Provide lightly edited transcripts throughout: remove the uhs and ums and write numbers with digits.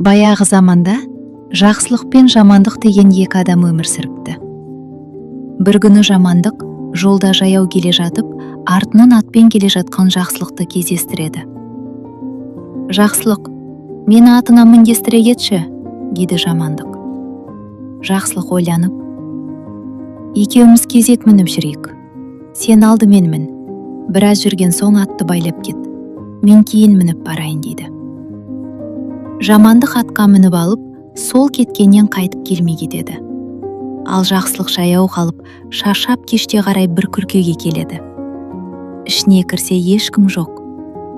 Баяғы заманда жақсылық пен жамандық деген екі адам өмір сүріпті. Бір күні жамандық жолда жаяу келе жатып, артынан атпен келе жатқан жақсылықты кездестіреді. Жақсылық, мені атыңа мінгестіре кетші, дейді жамандық. Жақсылық ойланып, екеуміз кезек мініп жүрейік. Сен алдымен мін, біраз жүрген соң атты байлап кет. Мен кейін мініп барайын дейді. Жамандық атқа мініп алып, сол кеткеннен қайтып келмей кетеді. Ал жақсылық жаяу қалып, шаршап кеште қарай бір күркеге келеді. Ішіне кірсе ешкім жоқ.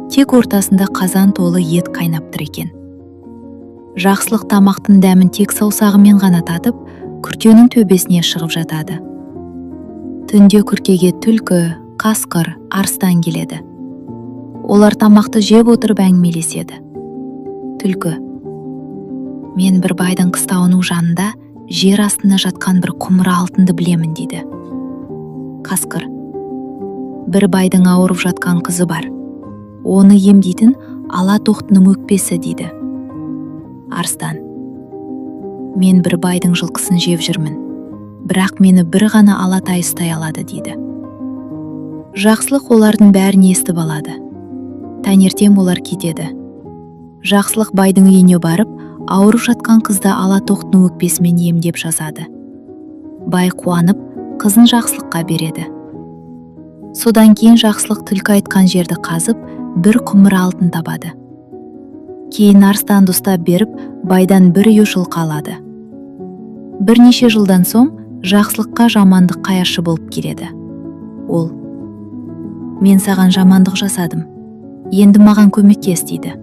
Тек ортасында қазан толы ет қайнап тұр екен. Жақсылық тамақтың дәмін тек саусағымен ғана татып, күркенің төбесіне шығып жатады. Түнде күркеге түлкі, қасқыр, арыстан келеді. Олар тамақты жеп отырып әңгімелеседі. Түлкі: мен бір байдың қыстауының жанында жер астында жатқан бір құмыра алтынды білемін дейді. Қасқыр: бір байдың ауырып жатқан қызы бар. Оны емдейтін ала тоқтының өкпесі дейді. Арыстан: мен бір байдың жылқысын жеп жүрмін. Бірақ мені бір ғана алатай ұстай алады дейді. Жақсылық олардың бәрін естіп алады. Таңертең олар кетеді. Жақсылық байдың үйіне барып, ауырып жатқан қызды ала тоқтының өкпесімен емдеп жазады. Бай қуанып, қызын жақсылыққа береді. Содан кейін жақсылық түлкі айтқан жерді қазып, бір құмыра алтын табады. Кейін арыстанды ұстап беріп, байдан бір үй жылқы алады. Бірнеше жылдан соң жақсылыққа жамандық қайыршы болып келеді. Ол: мен саған жамандық жасадым, енді маған көмектес дейді.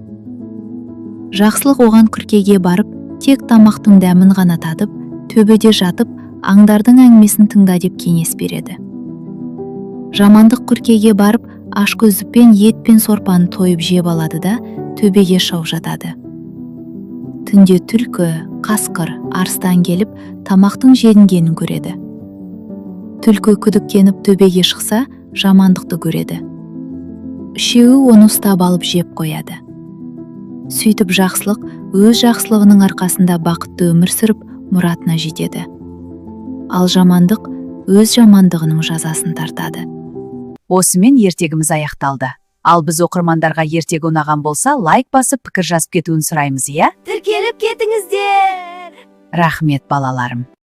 Жақсылық оған күркеге барып, тек тамақтың дәмін ғана татып, төбеде жатып, аңдардың әңгімесін тыңда деп кеңес береді. Жамандық күркеге барып, ашкөздікпен ет пен сорпаны тойып жеп алады да, төбеге шығып жатады. Түнде түлкі, қасқыр, арыстан келіп, тамақтың желінгенін көреді. Түлкі күдіктеніп төбеге шықса, жамандықты көреді. Үшеуі оны ұстап алып жеп қояды. Сөйтіп жақсылық өз жақсылығының арқасында бақытты өмір сүріп, мұратына жетеді. Ал жамандық өз жамандығының жазасын тартады. Осымен ертегіміз аяқталды. Ал біз оқырмандарға ертегі ұнаған болса, лайк басып, пікір жазып кетуін сұраймыз, иә? Тіркеліп кетіңіздер! Рахмет, балаларым.